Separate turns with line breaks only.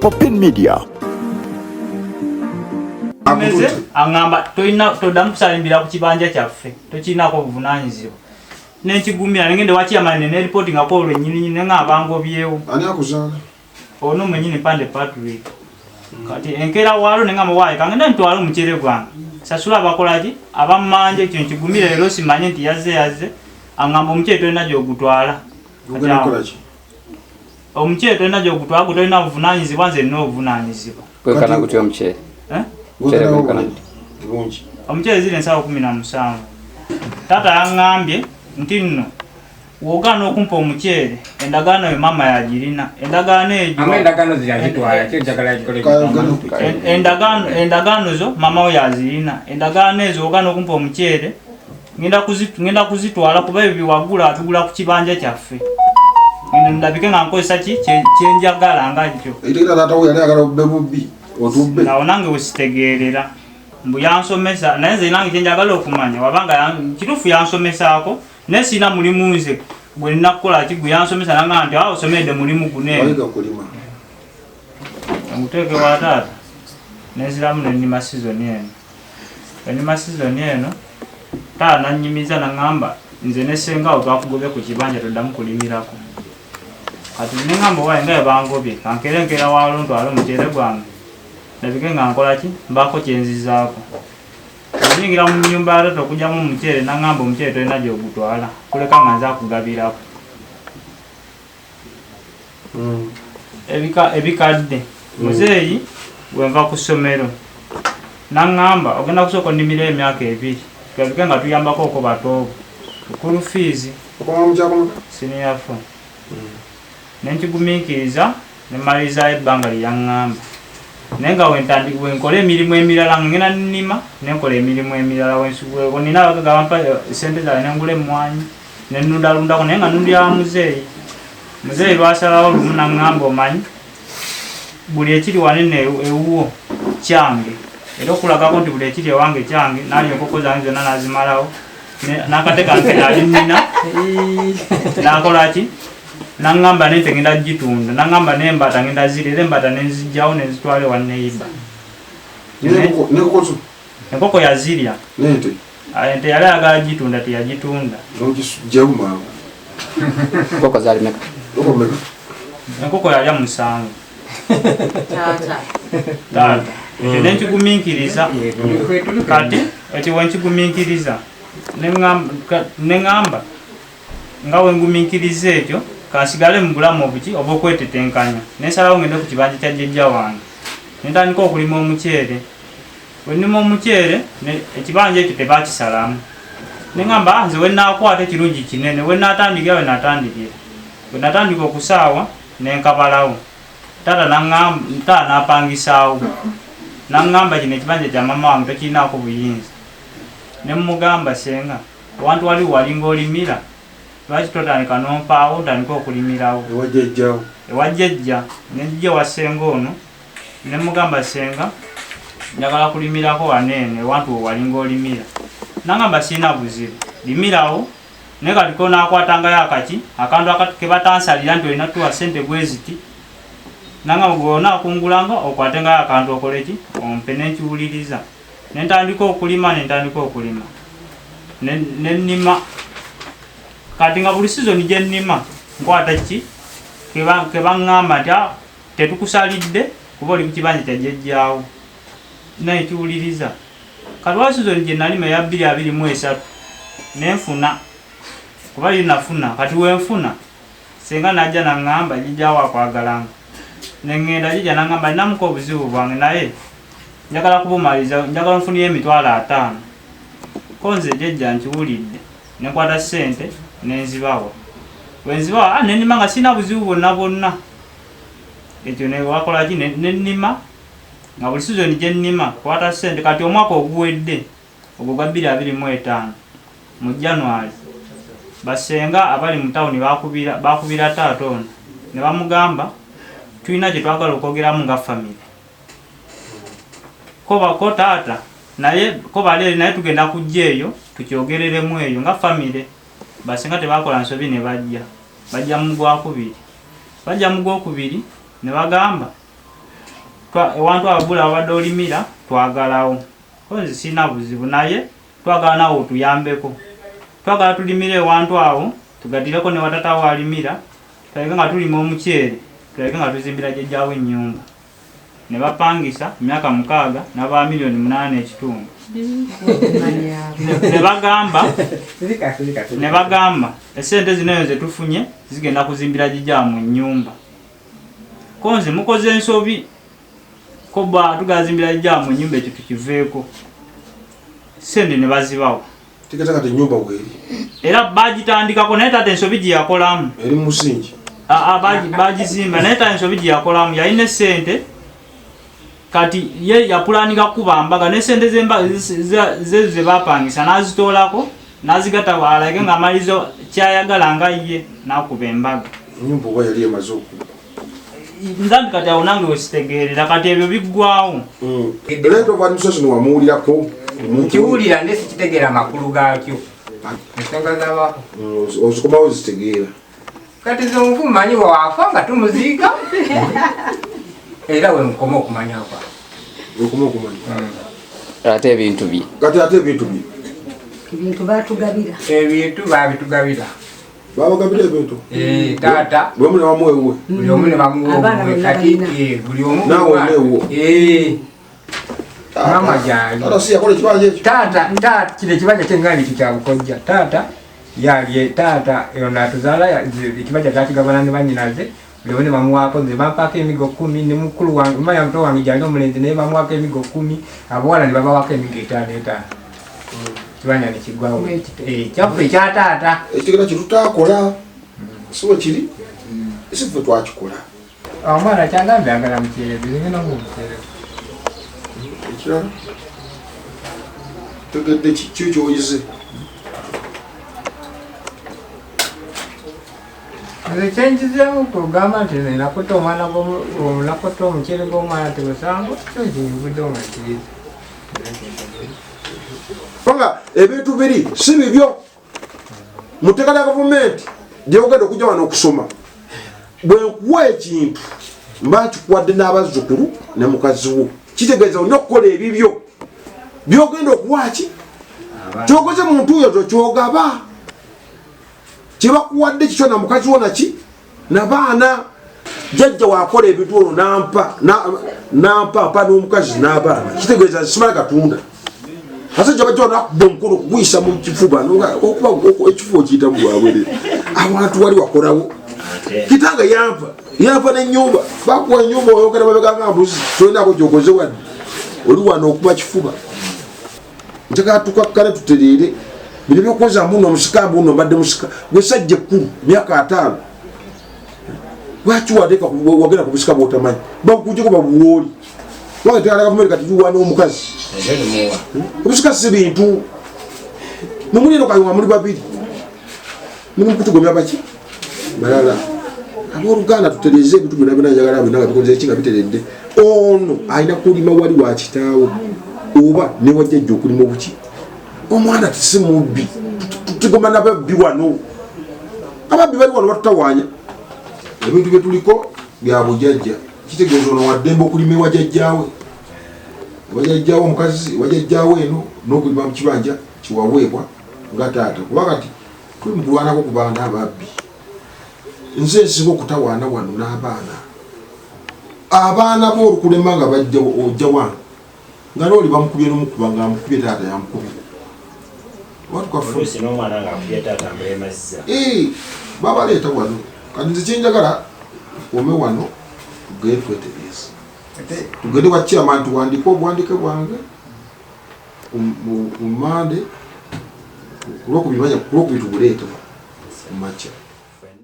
Popin Media.
Ameze angamba todamu kusalimbira ku kibanja kyaffe tokinako obuvunanyizibwa n'ekigumira ngende wakiamane ne reporting akolo nyinyi n'abango byewo
ani akuzanga
ono mwenyini pande Patrick kati enkera walo n'engamba waye kangenda ntwala omukyere gwange sasula abakolaji abamanje kyo nkigumira lero simanye nti yaze angamba omukyere tolina gy'ogutwala omukyere tolina gy'ogutwala gutolina obuvunanyizibwa nze nina obuvunanyizibwa
kwekana gutya omukyere
omukyere zile nsawo 17 tata yangambye nti nno wogana okumpa omukyere endagaano yo mama yagirina endagaano ejo
endagaano ziyazitwala kyejagala
endagaano zo mama we yazirina endagaano ezo wogana okumpa omukyere ngenda kuzitwala kuba ebyo biwagula atugula ku kibanja kyaffe ngenda ndabike nga nkozesa ki kyenjagala nga kyo
era tata we yali agala obbe bubbi otubbe
nawo nange wesitegeerera mbu yansomesa naye nze nange kyenjagala okumanya wabanga kituufu yansomesaako naye sina mulimu nze gwe ninakukola ki gwe yansomesa nanga nti osomedde mulimu guneeno omuteeke wa taata nenziramu nenima sizoni eno taata nanyimiza nangamba nze nesengawo twakugobye ku kibanja toddamu kulimirako kati nengamba waye nga ebangobye kankerenkera walo ntwala omukyere gwange ndabike nga nkola ki mbako kyenzizaako oyingira mu nyumba ya taata okugyamu omukyere nangamba omukyere tolina gy'ogutwala kuleka nga nze akugabirako ebikadde muzeeyi bwenva ku ssomero nangamba ogenda kusooka onnimira emyaka 2 tulabike nga tuyambako oko batoobo ukulu fiizi siniyafo nenkigumiikiriza nemalirizayo ebbanga lyeyaŋŋamba naye nga wenkola emirimu emirala ngenda nnima nenkola emirimu emirala nina abagaga bampa sente zaabwe nengula emmwanyi nenundalundako naye nga nundira muzeeyi lwasalawo lumu naŋŋamba omanyi buli ekiri wanene ewuwo kyange era okulagako nti buli ekiri ewange kyange nali enkoko zange zonna nazimalawo nakate kange nali nnina nakolaki nangamba nente ngenda gitunda nangamba nembata ngenda ziri era embata nenzijjawo nenzitwale wanneyiba enkoko yazirya ente yali ayagala gitunda teyagitunda enkoko yalya 7 taata ekyo nenkigumiikiriza kati ekyo wenkigumiikiriza neŋŋamba nga wengumiikiriza ekyo kansigale mu bulamu obuki oba okwetetenkanya nensalawo ngende ku kibanja kya jjajja wange nentandika okulima omukyere wenima omukyere ekibanja ekyo tebakisalamu neŋŋamba nze wenaakwata ekirungi kinene wenatandikira wenatandika okusaawa nenkabalawo taata napangisaawo naŋŋamba kino ekibanja kya mama wange tokirinaako buyinza nemugamba senga awantu wali walinga olimira lwaki totandika nompaawo ntandika okulimirawo ewajjajja nenjija wasenga ono nemugamba senga njagala kulimirako waneene ewantu wewalinga olimira nangamba sirina buzibu limirawo naye katiko nakwatangayo akaki akantu kebatansalira nti olina tuwa sente gweziti nangamba gweonakungulanga okwatengayo akantu okoleki ompe nenkiwuliriza nentandika okulima nennima kati nga buli sizoni gyennima nkwata ki kebaŋŋamba nti tetukusalidde kuba oli ku kibanja kya jjajjaawo naye kiwuliriza kati wa sizoni gye nalima eya 2023 nenfuna kuba linafuna kati wenfuna senga najja naŋŋamba jjajjaawo akwagalanga neŋŋenda jjajja naŋŋamba ninamuko obuzibu bwange naye njagala kubumaliza njagala nfuniyo $50 konze jjajja nkiwulidde nenkwata sente nenzibawa wenzibawa nenima nga sina buzibu bwonna ekyo newakolaki nenima nga buli sizoni gyennima kwata sente kati omwaka oguwedde ogwo gwa 2025 mu January basenga abali mu tawuni bakubira taata ono ne bamugamba tulina kye twagala okwogeramu nga famire ko taata naye ko baleeri naye tugenda kujja eyo tukyogereremu eyo nga famire basenga tebakola nsobi ne bajja mu gwakubiri ne bagamba ewantu ababula abadde olimira twagalawo konzi sina buzibu naye twagala nawo tuyambeko twagala tulimire ewantu awo tugatireko ne watatawo alimira tuleke nga tulima omuceere tuleke nga tuzimbira jjajjaawo ennyumba ne bapangisa emyaka 6 n'aba $8.5 ne bagamba esente zino ze tufunye zigenda kuzimbira jjajjaamu ennyumba konzi mukoze ensobi koba tugazimbira jjajjaamu ennyumba ekyo tukiveeko sente ne bazibawo
tikataka te nyumba bweri
era bagitandikako naye tate ensobi gye yakolamu
eri musingi
bagizimba naye tate ensobi gye yakolamu yalina sente kati ye yapulanika kuba mbaga ne sente ze bapangisa nazitoolako nazigata alage nga amalizo kyayagala nga ye nakuba embaga
nyumba oba yali emaze okuba
nzambi kati awo nange wekitegeerera kati ebyo biggwawo
Rate of administration wamuwulirako
nkiwulira nde sikitegeera amakulu gaakyo ensonga z'abako
ozikomawo zitegeera
kati ze omufu mumanyi waafa nga tumuziika era we mukoma okumanya kwa
okuma okumanya
ate ebintu bye
kati ate ebintu bye
ebintu batugabira
ebintu babitugabira
babagabira ebintu
taata
bwe mune bamuwewe
buli omu ne bamuwe kati buli omu
nawe newo
mama gyali
taata si yakola ekibanja ekyo
taata kino ekibanja kyengani kikyabukojja taata yalye taata yonna atuzaala ekibanja kyakigabana ne banyinaze buli omu ne bamuwaako nze bampaako emigo 10 ne mukulu wange manya muto wange gyali omulenzi naye bamuwaako emigo 10 abawala ne babawaako emigo 5 kibanja nekigwawo kyaffe ekya taata
ekigera kyetutakola siwe kiri esiffe twakikola
omwana kyagambye agala muceere bizingena muceere
ekirala tegedde kikyo kyoyize
nze kyenkizeemu kugamba nti nakota omwana nakota omuceere gw'omwana tebusango kyo kinyugudde omuceere
kubanga ebintu biri si bibyo mu tteeka lya gavumenti gyogenda okujja wano okusoma bwe nkuwa ekintu mba nkikuwadde n'abazzukulu ne mukazi wo kitegeeza olina okukola ebibyo byogenda okuwaki kyokoze muntu oyo tokyogaba kyebakuwadde kikyo na mukazi wo naki nabaana jjajja wakola ebintu olwo nampa n'omukazi n'abaana kitegeeza simala katunda asajja bajja nakuba omukono okuguyisa mu kifuba okuba ekifuba okiyitamu bwabwere abantu wali wakolawo kitanga yampa n'ennyumba bakuwa ennyumba oyogera babeganga mbuzi tolinako gyokoze wadde oli wano okuba kifuba ntekala tukakkale tutereere bino byokukoza mbuno omusika mbuno mbadde musika gwesajja ekkulu myaka 5 lwaki wateeka wagenda ku busika bwotamanyi bakujeko babuwooli wange tekala gavumenti kati tuwa n'omukazi obusika si bintu mumuli eno kayunga muli babiri muli mukutugomya baki balala abooluganda tutereeze ebintu byonna binanjagala byonna nga bikoze eki nga biteredde ono alina kulima wali wa kitaawe oba ne wajjajja okulima obuki omwana tisi mubbi tugoma nababbi wano ababbi bali wano batutawaanya ebintu byetuliko bya bujjajja kitegeeza ono waddembe okulima ewajjajjaawe wajjajjaawe omukazi wajjajjaawe eno n'okulima mu kibanja kiwaweebwa nga taata kuba kati tuli mu kulwanako ku baana ababbi nze nsinga okutawaana wano n'abaana abaana boolukulema nga bajja ojja wange nga nooli bamukubye n'omukuba nga amukubye taata yamukubye babaleeta wano kati nze kyenjagala ome wano tugende twetereeza tugende wa chairman tuwandike obwandike bwange umande kulwokubitubuleeta kumaca